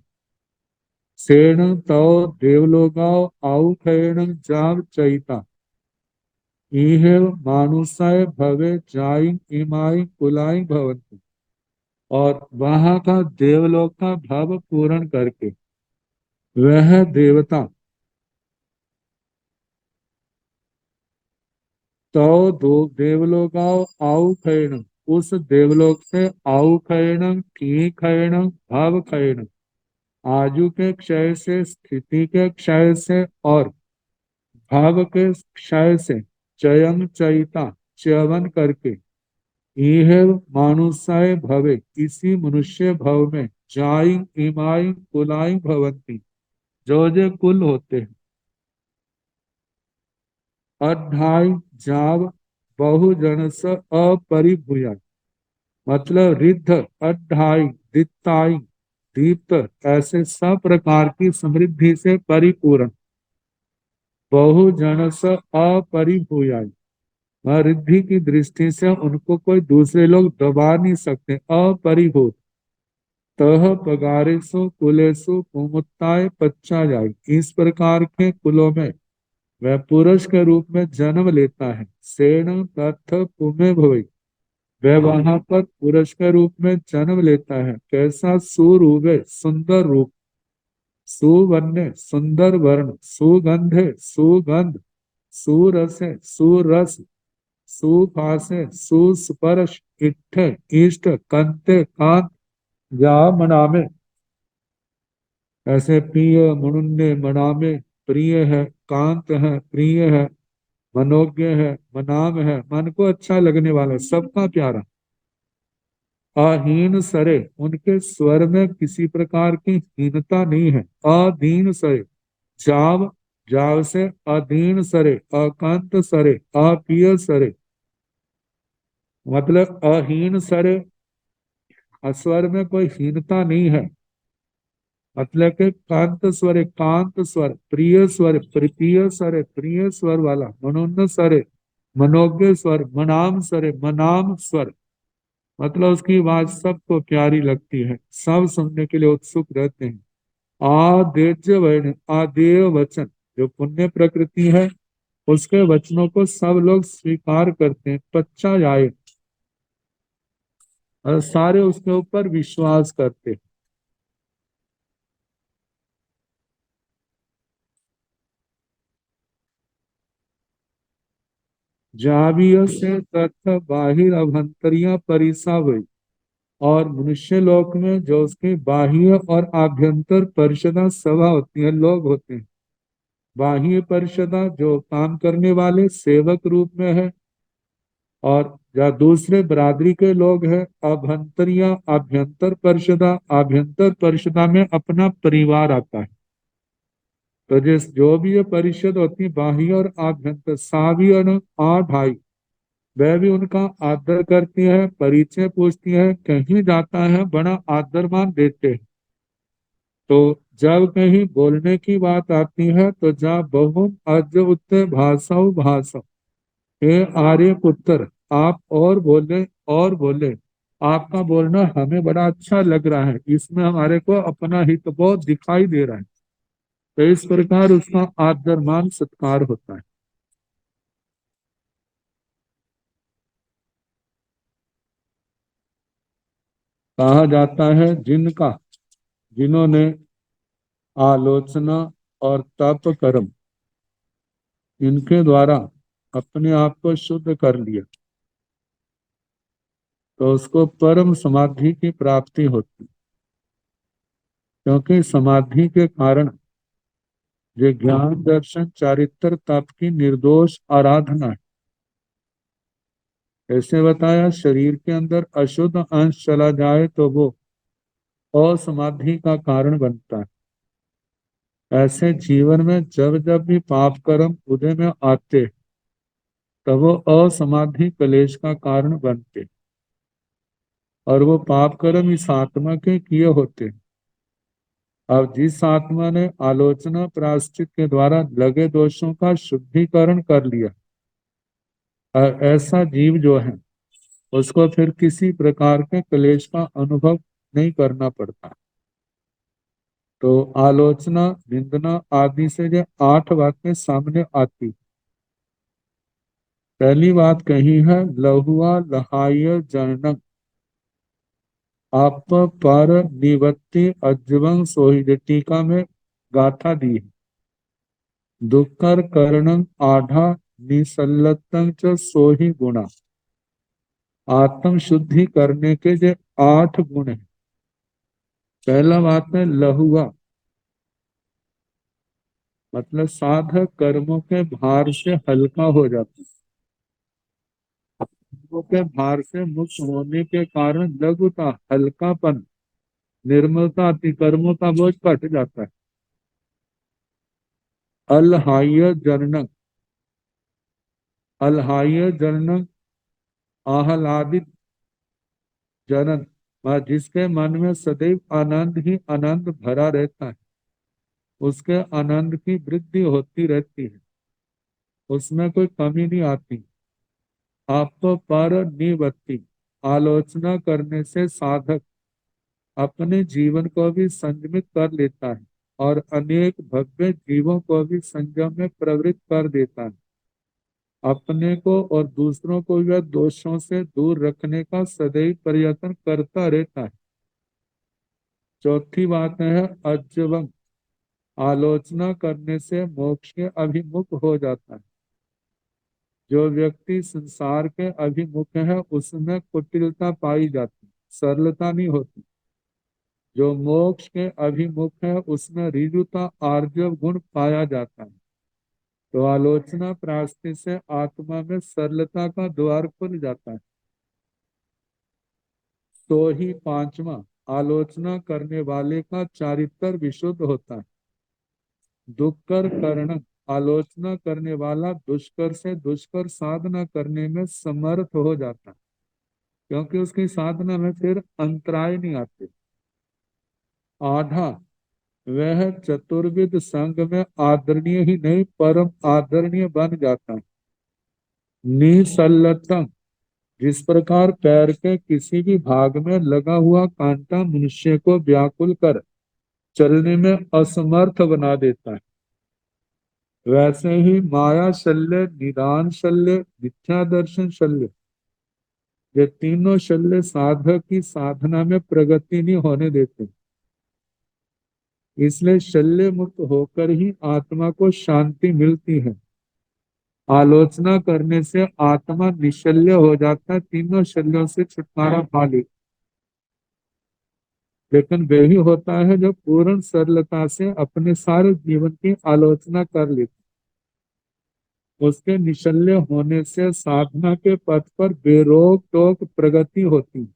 सेण तो देवलोगाओ आउ खैण जाव चैता, इहे मानुषाय भवे जाई इमाई कुलाई भवंतु। और वहां का देवलोक का भाव पूर्ण करके वह देवता तो दो देवलोकाओ आउ खैण, उस देवलोक से आउ खैण की खैण भाव खैण, आयु के क्षय से, स्थिति के क्षय से और भाव के क्षय से चयन चयिता च्यवन करके, यह मानुषाय भवे इसी मनुष्य भव में जाई इमाई कुलाई भवंती, जो कुल होते हैं। अढ़ाई जाव बहुजन स अपरिभूया, मतलब रिद्ध, अढ़ाई, दिताई, दीप्त, ऐसे सब प्रकार की समृद्धि से परिपूर्ण, बहुजन स अपरिभूया, रिद्धि की दृष्टि से उनको कोई दूसरे लोग दबा नहीं सकते, अपरिभूत, तह पगारेशु कुलेशु कुमुत्ताय पच्चा जाय, इस प्रकार के कुलों में वह पुरुष के रूप में जन्म लेता है। सेण तथ पुण्य भवि, वह वहां पर पुरुष के रूप में जन्म लेता है। कैसा? सुरूपे, सुंदर रूप, सुवर्ण, सुंदर वर्ण, सुगंधे, सुगंध, सुरसे, सुरस, सुभाषे, सुस्पर्श, इट्ठ, इष्ट, कंते, कांत, या मनामे, ऐसे प्रिय, मनुन्य, मनामे, प्रिय है, कांत है, प्रिय है, मनोज्ञ है, मनाम है, मन को अच्छा लगने वाला, सबका प्यारा। अहीन सरे, उनके स्वर में किसी प्रकार की हीनता नहीं है। अधीन सरे, जाव, जाव से अधीन सरे, अकांत सरे, अपिय सरे, मतलब अहीन सरे, स्वर में कोई हीनता नहीं है, मतलब के कांत स्वर, कांत स्वर, प्रिय स्वर, प्रिय स्वर, प्रिय स्वर वाला, मनोन्न स्वर, मनोज्ञ स्वर, मनाम स्वर, मनाम स्वर, मतलब उसकी आवाज सबको प्यारी लगती है, सब सुनने के लिए उत्सुक रहते हैं। आदेज्य वचन, आदेय वचन, जो पुण्य प्रकृति है उसके वचनों को सब लोग स्वीकार करते हैं। पच्चा जाए, और सारे उसके ऊपर विश्वास करते हैं। जावीय से तथा बाहिर अभ्यंतरिया परिसा हुई, और मनुष्य लोक में जो उसकी बाह्य और आभ्यंतर परिषदा सभा होती है, लोग होते हैं। बाह्य परिषदा जो काम करने वाले सेवक रूप में है, और या दूसरे बरादरी के लोग हैं। अभ्यंतरिया, आभ्यंतर परिषदा, आभ्यंतर परिषदा में अपना परिवार आता है। तो जिस जो भी ये परिषद होती है, बाह्य और आभ्यंतर, सावी और आठ भाई, वह भी उनका आदर करती है, परिचय पूछती है, कहीं जाता है बड़ा आदर मान देते हैं। तो जब कहीं बोलने की बात आती है तो जा बहुम अज उत्ते भाषाओ भाषा, हे आर्य पुत्र, आप और बोले, और बोले, आपका बोलना हमें बड़ा अच्छा लग रहा है, इसमें हमारे को अपना हित बहुत दिखाई दे रहा है। तो इस प्रकार उसका आदर मान सत्कार होता है। कहा जाता है जिनका, जिन्होंने आलोचना और तप कर्म, इनके द्वारा अपने आप को शुद्ध कर लिया, तो उसको परम समाधि की प्राप्ति होती। क्योंकि समाधि के कारण ये ज्ञान दर्शन चारित्र तप की निर्दोष आराधना है। ऐसे बताया, शरीर के अंदर अशुद्ध अंश चला जाए तो वो असमाधि का कारण बनता है। ऐसे जीवन में जब जब भी पाप कर्म उदय में आते, तब वो असमाधि कलेश का कारण बनते, और वो पाप कर्म इस आत्मा के किए होते। अब जिस आत्मा ने आलोचना प्रायश्चित के द्वारा लगे दोषों का शुद्धिकरण कर लिया, और ऐसा जीव जो है उसको फिर किसी प्रकार के क्लेश का अनुभव नहीं करना पड़ता। तो आलोचना, निंदना आदि से जो 8 बातें सामने आती। पहली बात कही है, लहुआ लहाय जनक, आप पर निवत्ति अज्जवं सोहि, टीका में गाथा दी है। दुक्कर करणं आढ़ा निसल्लतं च सोहि गुणा, आत्म शुद्धि करने के जो 8 गुण हैं। पहला बात है लहुआ, मतलब साधक कर्मों के भार से हल्का हो जाता है। कर्मों के भार से मुक्त होने के कारण लघुता, हल्कापन, निर्मलता आती, कर्मों का बोझ कट जाता है। अलहाय जनक, अलहाय जनन आह्लादित जनन, वह जिसके मन में सदैव आनंद ही आनंद भरा रहता है, उसके आनंद की वृद्धि होती रहती है, उसमें कोई कमी नहीं आती। आप पर निवृत्ति, आलोचना करने से साधक अपने जीवन को भी संयमित कर लेता है और अनेक भव्य जीवों को भी संयम में प्रवृत्त कर देता है। अपने को और दूसरों को वह दोषों से दूर रखने का सदैव प्रयत्न करता रहता है। चौथी बात है अज्जवम, आलोचना करने से मोक्ष के अभिमुख हो जाता है। जो व्यक्ति संसार के अभिमुख है उसमें कुटिलता पाई जाती, सरलता नहीं होती। जो मोक्ष के अभिमुख है उसमें ऋजुता आर्जव गुण पाया जाता है। तो आलोचना प्राप्ति से आत्मा में सरलता का द्वार खुल जाता है। तो ही पांचवा, आलोचना करने वाले का चारित्र विशुद्ध होता है। दुष्कर कर्ण, आलोचना करने वाला दुष्कर से दुष्कर साधना करने में समर्थ हो जाता है, क्योंकि उसकी साधना में फिर अंतराय नहीं आते। आधा, वह चतुर्विद संघ में आदरणीय ही नहीं परम आदरणीय बन जाता है। निसल्लतम, जिस प्रकार पैर के किसी भी भाग में लगा हुआ कांटा मनुष्य को व्याकुल कर चलने में असमर्थ बना देता है, वैसे ही माया शल्य, निदान शल्य, मिथ्या दर्शन शल्य, ये तीनों शल्य साधक की साधना में प्रगति नहीं होने देते। इसलिए शल्य मुक्त होकर ही आत्मा को शांति मिलती है। आलोचना करने से आत्मा निशल्य हो जाता है, तीनों शल्यों से छुटकारा पा ले। लेकिन वही होता है जो पूर्ण सरलता से अपने सारे जीवन की आलोचना कर लेता। उसके निशल्य होने से साधना के पथ पर बेरोक टोक प्रगति होती है।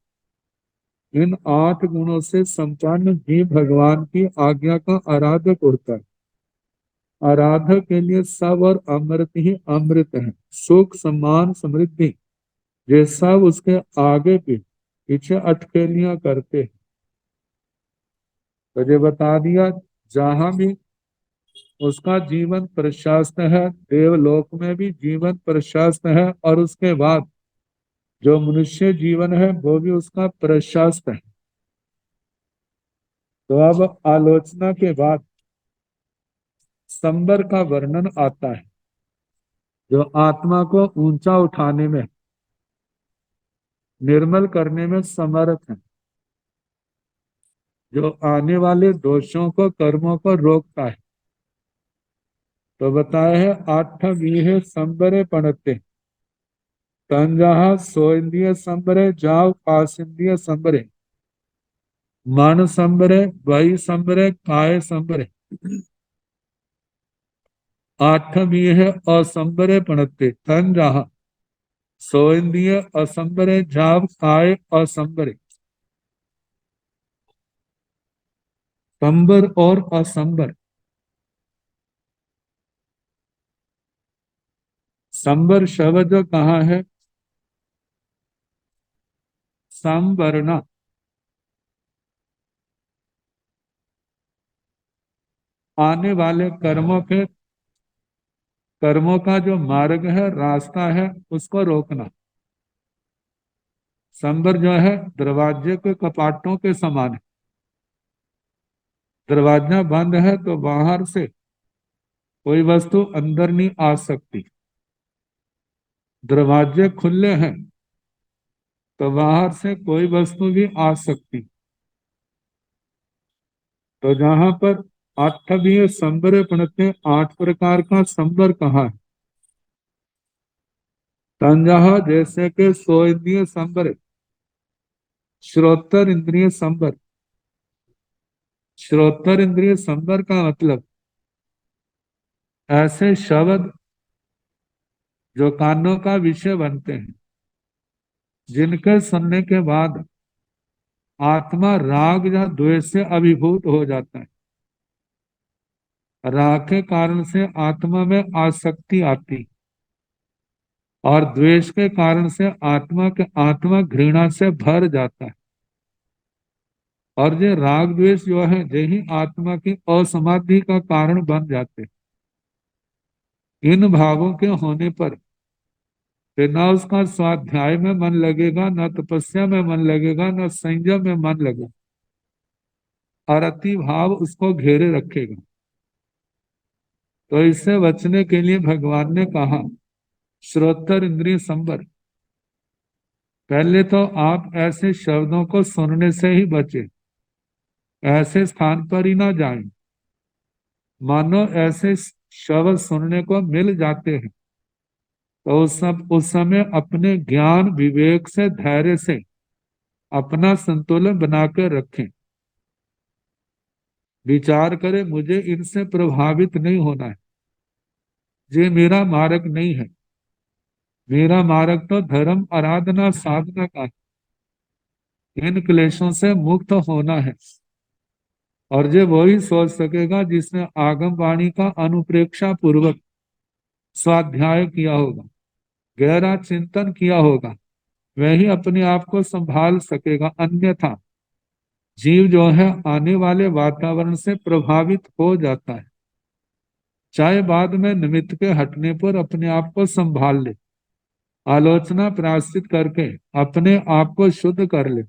इन 8 गुणों से संपन्न जीव भगवान की आज्ञा का आराधक होता है। आराधक के लिए सब और अमृत ही अमृत है। सुख, सम्मान, समृद्धि, ये सब उसके आगे पीछे अटखेलियां करते हैं। तो ये बता दिया, जहां भी उसका जीवन प्रशस्त है, देवलोक में भी जीवन प्रशस्त है, और उसके बाद जो मनुष्य जीवन है वो भी उसका प्रशस्त है। तो अब आलोचना के बाद संबर का वर्णन आता है, जो आत्मा को ऊंचा उठाने में, निर्मल करने में समर्थ है, जो आने वाले दोषों को, कर्मों को रोकता है। तो बताया है 8 वीहे संबरे पणते, तंजहा सोइंद्रिय संबरे, जाव पासिंद्रिय संबरे, मन संबरे, वही संबरे, काय संबरे। 8 वीहे असंबरे पणते, तंजहा सोइंद्रिय असंबरे, जाव काय असंबरे। संबर और असंबर, संबर शब्द कहाँ है? संवरना, आने वाले कर्मों का जो मार्ग है, रास्ता है, उसको रोकना। संबर जो है दरवाजे के कपाटों के समान है। दरवाजा बंद है तो बाहर से कोई वस्तु अंदर नहीं आ सकती। दरवाजे खुले हैं तो बाहर से कोई वस्तु भी आ सकती। तो जहां पर 8 संबर पढ़ते, 8 प्रकार का संबर कहा है। तंजहा, जैसे कि 100 इंद्रिय संबर, श्रोत्र इंद्रिय संबर। श्रोत्र इंद्रिय संबर का मतलब ऐसे शब्द जो कानों का विषय बनते हैं, जिनके सुनने के बाद आत्मा राग या द्वेष से अभिभूत हो जाता है। राग के कारण से आत्मा में आसक्ति आती, और द्वेष के कारण से आत्मा घृणा से भर जाता है। और ये राग द्वेष जो है यही आत्मा की असमाधि का कारण बन जाते हैं। इन भावों के होने पर फिर न उसका स्वाध्याय में मन लगेगा, न तपस्या में मन लगेगा, न संयम में मन लगेगा, और अति भाव उसको घेरे रखेगा। तो इससे बचने के लिए भगवान ने कहा श्रोत्र इंद्रिय संवर। पहले तो आप ऐसे शब्दों को सुनने से ही बचे, ऐसे स्थान पर ही ना जाएं। मानो ऐसे शब्द सुनने को मिल जाते हैं तो उस समय अपने ज्ञान विवेक से, धैर्य से अपना संतुलन बनाकर रखें। विचार करें मुझे इनसे प्रभावित नहीं होना है, ये मेरा मार्ग नहीं है। मेरा मार्ग तो धर्म आराधना साधना का है। इन क्लेशों से मुक्त होना है। और ये वही सोच सकेगा जिसने आगम वाणी का अनुप्रेक्षा पूर्वक स्वाध्याय किया होगा, गहरा चिंतन किया होगा, वही अपने आप को संभाल सकेगा। अन्यथा जीव जो है आने वाले वातावरण से प्रभावित हो जाता है, चाहे बाद में निमित्त के हटने पर अपने आप को संभाल ले, आलोचना प्रायश्चित करके अपने आप को शुद्ध कर ले,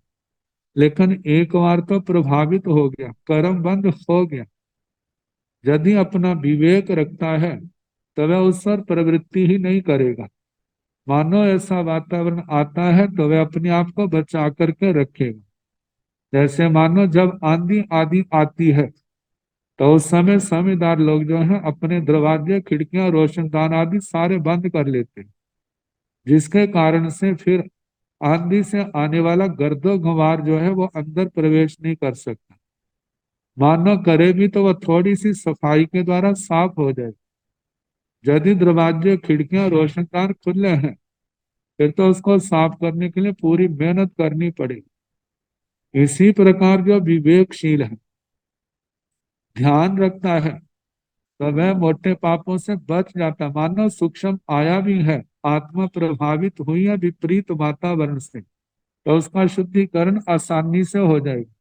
लेकिन एक बार तो प्रभावित हो गया, कर्म बंद हो गया। यदि अपना विवेक रखता है तो वह उस पर प्रवृत्ति ही नहीं करेगा। मानो ऐसा वातावरण आता है तो वह अपने आप को बचा करके रखेगा। जैसे मानो जब आंधी आदि आती है तो उस समय समझदार लोग जो हैं अपने दरवाजे, खिड़कियां, रोशनदान आदि सारे बंद कर लेते हैं, जिसके कारण से फिर आंधी से आने वाला गर्दो गुबार जो है वो अंदर प्रवेश नहीं कर सकता। मानो करे भी तो वह थोड़ी सी सफाई के द्वारा साफ हो जाए। यदि दरवाजे, खिड़कियां, रोशनदान खुले हैं फिर तो उसको साफ करने के लिए पूरी मेहनत करनी पड़ेगी। इसी प्रकार जो विवेकशील है, ध्यान रखता है, तो वह मोटे पापों से बच जाता। मानो सूक्ष्म आया भी है, आत्मा प्रभावित हुई है विपरीत वातावरण से, तो उसका शुद्धिकरण आसानी से हो जाएगा।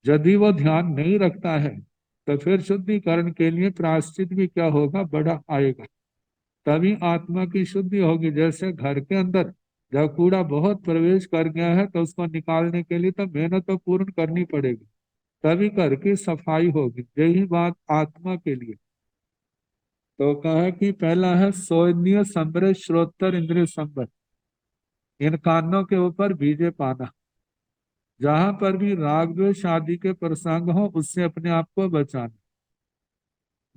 यदि वो ध्यान नहीं रखता है तो फिर शुद्धिकरण के लिए प्रायश्चित भी क्या होगा, बड़ा आएगा। तभी आत्मा की शुद्धि होगी। जैसे घर के अंदर जब कूड़ा बहुत प्रवेश कर गया है तो उसको निकालने के लिए तो मेहनत तो पूर्ण करनी पड़ेगी, तभी घर की सफाई होगी। यही बात आत्मा के लिए। तो कहा कि पहला है सो इंद्रिय संवर, श्रोत्र इंद्रिय संवर। इन कानों के ऊपर बीजे पाना, जहां पर भी राग द्वेष आदि के प्रसंग हो उससे अपने आप को बचाना।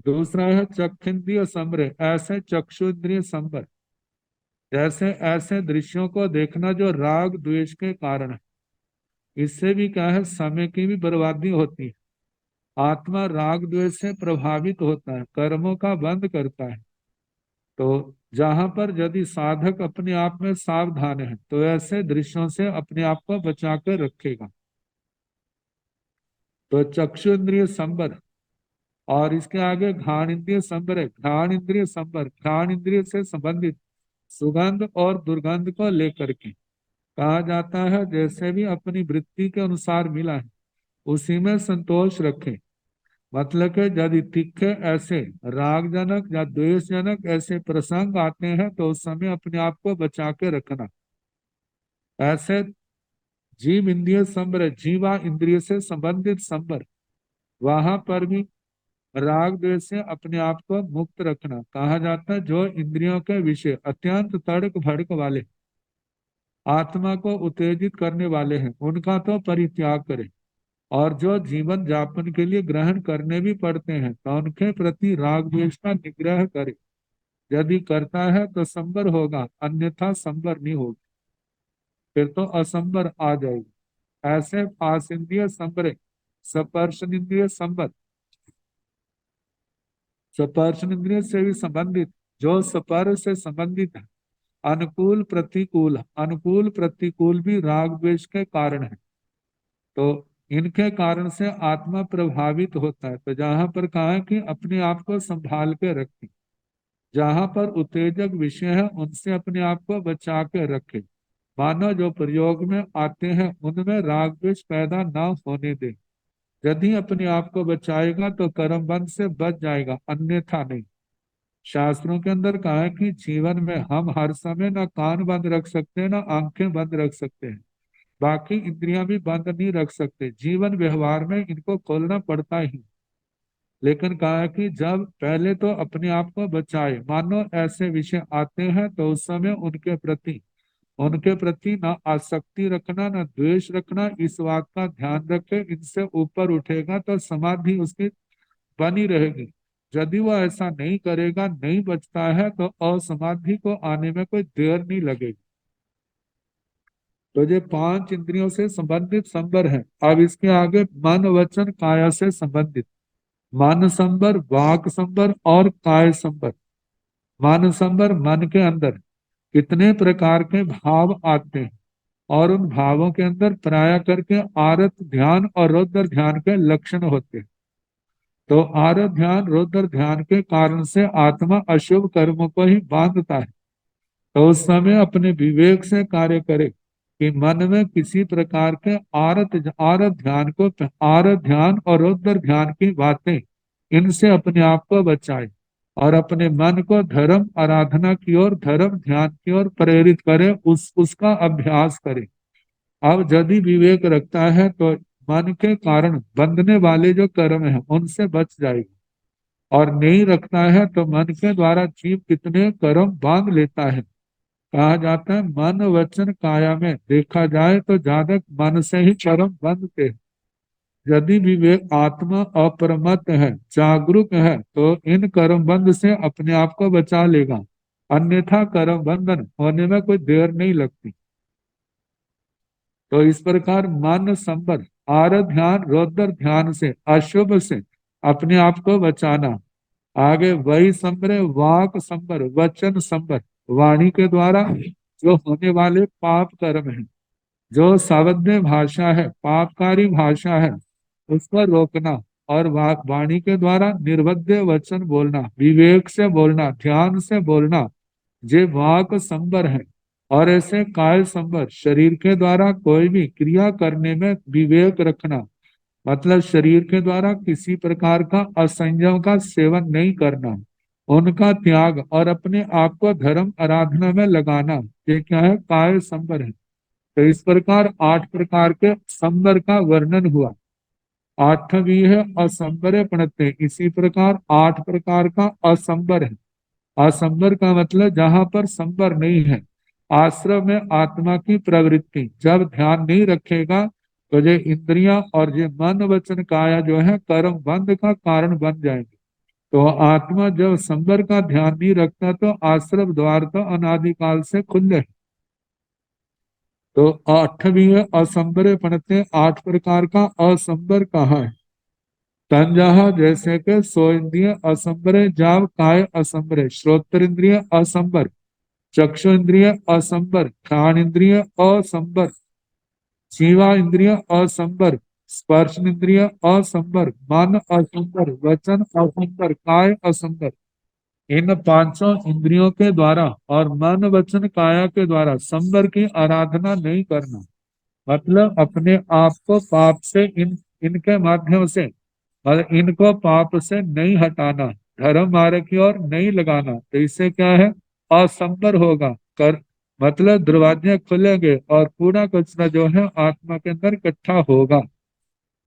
दूसरा है चक्षुंद्रिय संवर, ऐसे चक्षु इंद्रिय संवर, जैसे ऐसे दृश्यों को देखना जो राग द्वेष के कारण है। इससे भी क्या है, समय की भी बर्बादी होती है। आत्मा राग द्वेष से प्रभावित होता है, कर्मों का बंद करता है। तो जहां पर यदि साधक अपने आप में सावधान है तो ऐसे दृश्यों से अपने आप को बचा कर रखेगा। तो चक्षु इंद्रिय संवर, और इसके आगे घ्राण इंद्रिय संवर है। घ्राण इंद्रिय संवर, घ्राण इंद्रिय से संबंधित सुगंध और दुर्गंध को लेकर के कहा जाता है जैसे भी अपनी वृत्ति के अनुसार मिला है उसी में संतोष रखें। मतलब कि यदि तीखे ऐसे रागजनक या द्वेषजनक ऐसे प्रसंग आते हैं तो उस समय अपने आप को बचा के रखना। ऐसे जीव इंद्रिय संवर, जीवा इंद्रिय से संबंधित संवर, वहां पर भी राग द्वेष से अपने आप को मुक्त रखना। कहा जाता है जो इंद्रियों के विषय अत्यंत तड़क भड़क वाले, आत्मा को उत्तेजित करने वाले हैं, उनका तो परित्याग करें। और जो जीवन यापन के लिए ग्रहण करने भी पड़ते हैं तो उनके प्रति राग द्वेष का निग्रह करे। यदि करता है तो संबर होगा, अन्यथा संबर नहीं होगा, फिर तो असंबर आ जाएगी। ऐसे पास इंद्रिय संबरे, स्पर्शन इंद्रिय संबर, स्पर्शन इंद्रिय से भी संबंधित, जो स्पर्श से संबंधित है। अनुकूल प्रतिकूल, अनुकूल प्रतिकूल भी राग द्वेष के कारण है, तो इनके कारण से आत्मा प्रभावित होता है। तो जहां पर कहा है कि अपने आप को संभाल के रखें। जहां पर उत्तेजक विषय है उनसे अपने आप को बचा के रखे। मानव जो प्रयोग में आते हैं उनमें राग द्वेष पैदा ना होने दे। यदि अपने आप को बचाएगा तो कर्म बंध से बच जाएगा, अन्यथा नहीं। शास्त्रों के अंदर कहा है कि जीवन में हम हर समय ना कान बंद रख सकते ना आंखें बंद रख सकते हैं, बाकी इंद्रियां भी बंद नहीं रख सकते। जीवन व्यवहार में इनको खोलना पड़ता ही। लेकिन कहा है कि जब पहले तो अपने आप को बचाए, मानो ऐसे विषय आते हैं तो उस समय उनके प्रति ना आसक्ति रखना ना द्वेष रखना, इस बात का ध्यान रखे। इनसे ऊपर उठेगा तो समाधि उसकी बनी रहेगी। यदि वो ऐसा नहीं करेगा, नहीं बचता है, तो असमाधि को आने में कोई देर नहीं लगेगी। तो ये 5 इंद्रियों से संबंधित संबर है। अब इसके आगे मन वचन काया से संबंधित मन संबर, वाक संबर और काय संबर। मन संबर, मन के अंदर कितने प्रकार के भाव आते हैं और उन भावों के अंदर प्राय करके आरत ध्यान और रौद्र ध्यान के लक्षण होते हैं। तो आरत ध्यान रौद्र ध्यान के कारण से आत्मा अशुभ कर्मों को ही बांधता है। तो उस समय अपने विवेक से कार्य करे कि मन में किसी प्रकार के आरत ध्यान और रौद्र ध्यान की बातें, इनसे अपने आप को बचाए और अपने मन को धर्म आराधना की ओर, धर्म ध्यान की ओर प्रेरित करे, उसका अभ्यास करे। अब यदि विवेक रखता है तो मन के कारण बंधने वाले जो कर्म है उनसे बच जाएगा, और नहीं रखता है तो मन के द्वारा जीव कितने कर्म बांध लेता है। कहा जाता है मन वचन काया में देखा जाए तो ज्यादा मन से ही कर्म बनते हैं। यदि विवेक आत्मा अप्रमत्त है, जागरूक है, तो इन कर्म बंध से अपने आप को बचा लेगा, अन्यथा कर्म बंधन होने में कोई देर नहीं लगती। तो इस प्रकार मन संबर, आर ध्यान रौद्र ध्यान से, अशुभ से अपने आप को बचाना। आगे वही संबर, वाक संबर, वचन संबर, वाणी के द्वारा जो होने वाले पाप कर्म है, जो सावध्य भाषा है, पापकारी भाषा है, उसको रोकना। और वाणी के द्वारा निर्वध्य वचन बोलना, विवेक से बोलना, ध्यान से बोलना, ये वाक संबर है। और ऐसे काय संबर, शरीर के द्वारा कोई भी क्रिया करने में विवेक रखना, मतलब शरीर के द्वारा किसी प्रकार का असंयम का सेवन नहीं करना, उनका त्याग और अपने आप को धर्म आराधना में लगाना, ये क्या है? काय संबर है। तो इस प्रकार 8 प्रकार के संबर का वर्णन हुआ। 8वीं है असंबरे प्रणते। इसी प्रकार 8 प्रकार का असंबर है। असंबर का मतलब जहां पर संबर नहीं है। आश्रम में आत्मा की प्रवृत्ति जब ध्यान नहीं रखेगा तो ये इंद्रियां और ये मन वचन काया जो है कर्म बंध का कारण बन जाएंगे। तो आत्मा जब संबर का ध्यान नहीं रखता तो आश्रम द्वार तो अनादिकाल से खुले हैं। तो 8वीं है असंबरे पढ़ते, 8 प्रकार का असंबर कहाँ है? तंजहा जैसे के सो इंद्रिय असंबरे, जाव काय असंबरे, श्रोत्र इंद्रिय असंबर, चक्षु इंद्रिय असंबर, घ्राण इंद्रिय असंबर, जीवा इंद्रिय असंबर, स्पर्श इंद्रिय असंबर, मन असंबर, वचन असंबर, काय असंबर। इन 5 इंद्रियों के द्वारा और मन वचन काया के द्वारा संबर की आराधना नहीं करना, मतलब अपने आप को पाप से इनके माध्यम से और इनको पाप से नहीं हटाना, धर्म मार्ग की ओर नहीं लगाना। तो इससे क्या है? असंबर होगा कर, मतलब दरवाजे खुलेंगे और पूरा कचरा जो है आत्मा के अंदर इकट्ठा होगा।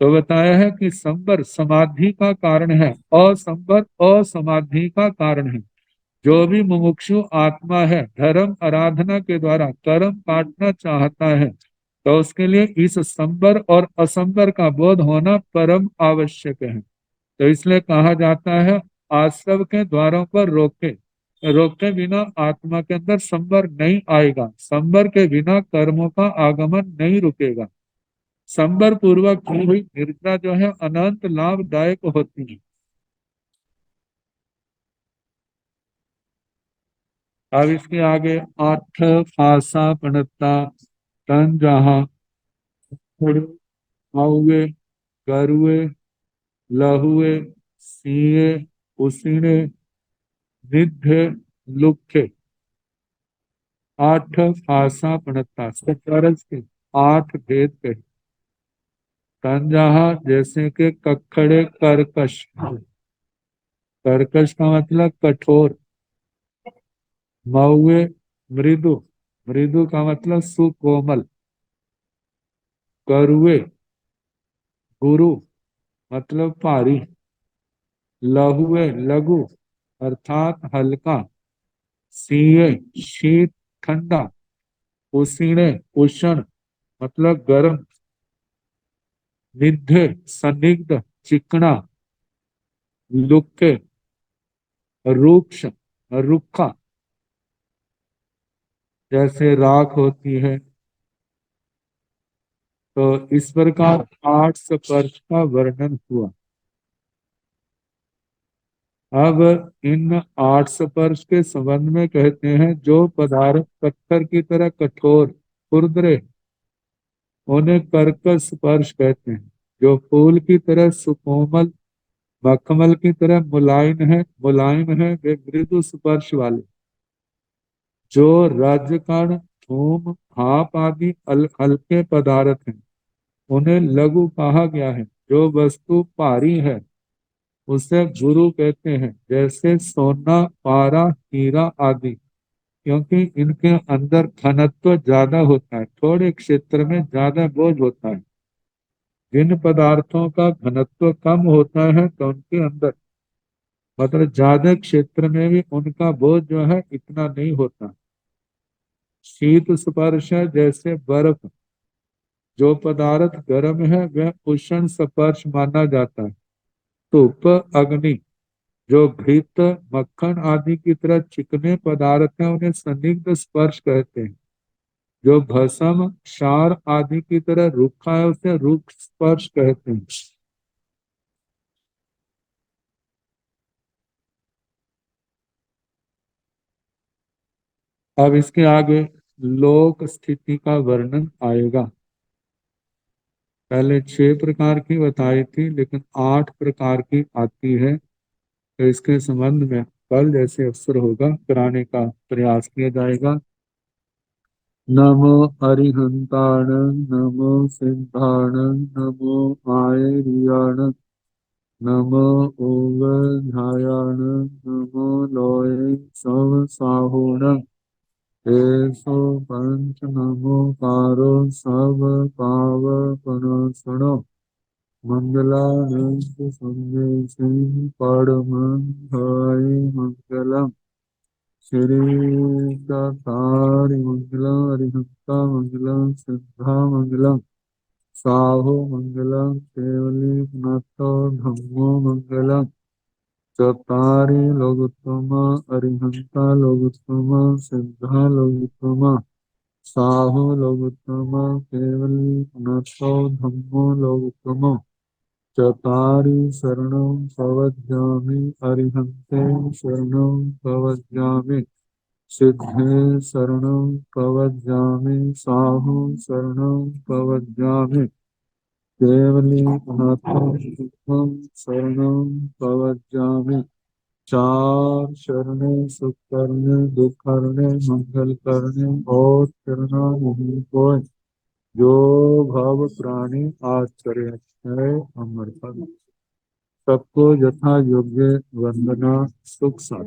तो बताया है कि संबर समाधि का कारण है, असंबर असमाधि का कारण है। जो भी मुमुक्षु आत्मा है, धर्म आराधना के द्वारा कर्म काटना चाहता है, तो उसके लिए इस संबर और असंबर का बोध होना परम आवश्यक है। तो इसलिए कहा जाता है आश्रव के द्वारों पर रोके, रोके बिना आत्मा के अंदर संबर नहीं आएगा, संबर के बिना कर्मों का आगमन नहीं रुकेगा। संबर पूर्वक की हुई निद्रा जो है अनंत लाभदायक होती है। अब इसके आगे 8 फासा पणता तन जहा हुए, गरुए, लहुए, सीए, उसीने, निध्य लुख्य, आठ आशा पणता, सचरज के आठ भेद कहे। तंजहा जैसे के कखड़े कर्कश, कर्कश का मतलब कठोर। मऊए मृदु, मृदु का मतलब सुकोमल। करुए गुरु मतलब भारी। लहुए लघु अर्थात हल्का। सीए शीत ठंडा। उसीणे उष्ण मतलब गर्म। निध्य संदिग्ध चिकना। लुक्के रूक्ष रुक्खा, जैसे राख होती है। तो इस प्रकार आठ स्पर्श का वर्णन हुआ। अब इन आठ स्पर्श के संबंध में कहते हैं जो पदार्थ पत्थर की तरह कठोर खुरदरे, उन्हें कर्कश स्पर्श कहते हैं। जो फूल की तरह सुकोमल मखमल की तरह मुलायम है वे मृदु स्पर्श वाले। जो रजकण धूम भाप आदि हल्के पदार्थ हैं उन्हें लघु कहा गया है। जो वस्तु भारी है उसे गुरु कहते हैं, जैसे सोना पारा हीरा आदि, क्योंकि इनके अंदर घनत्व ज्यादा होता है, थोड़े क्षेत्र में ज्यादा बोझ होता है। जिन पदार्थों का घनत्व कम होता है तो उनके अंदर मतलब ज्यादा क्षेत्र में भी उनका बोझ जो है इतना नहीं होता। शीत स्पर्श है जैसे बर्फ। जो पदार्थ गर्म है वह उष्ण स्पर्श माना जाता है। धूप अग्नि, जो घृत मक्खन आदि की तरह चिकने पदार्थ हैं उन्हें संदिग्ध स्पर्श कहते हैं। जो भस्म क्षार आदि की तरह रूखा है उसे रूख स्पर्श कहते हैं। अब इसके आगे लोक स्थिति का वर्णन आएगा। पहले 6 प्रकार की बताई थी, लेकिन 8 प्रकार की आती है। तो इसके संबंध में कल जैसे अवसर होगा कराने का प्रयास किया जाएगा। नमो अरिहंताण, नमो सिद्धाण, नमो आयर्याण, नमो ओवधायाण, नमो लोये सव साहुण। एसो पंच नमो कारो सब पावपनासनो। मंगलानंद संदेश परम हरि मंगलम। श्री मंगलम हरिहंता मंगलम सिद्धा मंगलम साहो मंगलम केवली नाथो धम्मो मंगलम। चतारी लोगोत्तमा अरिहंता लोगोत्तमा सिद्धा लोगोत्तमा साहो लोगोत्तमा केवली नाथो धम्मो लोगोत्तमा। चतारी शरणं प्रवज्जामि अरिहन्ते शरणं प्रवज्जामि। सिद्धे शरणं प्रवज्जामि साहु शरणं प्रवज्जामि। केवली नाथं शरणं प्रवज्जामि। चार शरणे सुख करने दुख करने मंगल करने और करना नहीं कोई। जो भव प्राणी आचर्य है अमर पद। सबको यथा योग्य वंदना सुख साथ।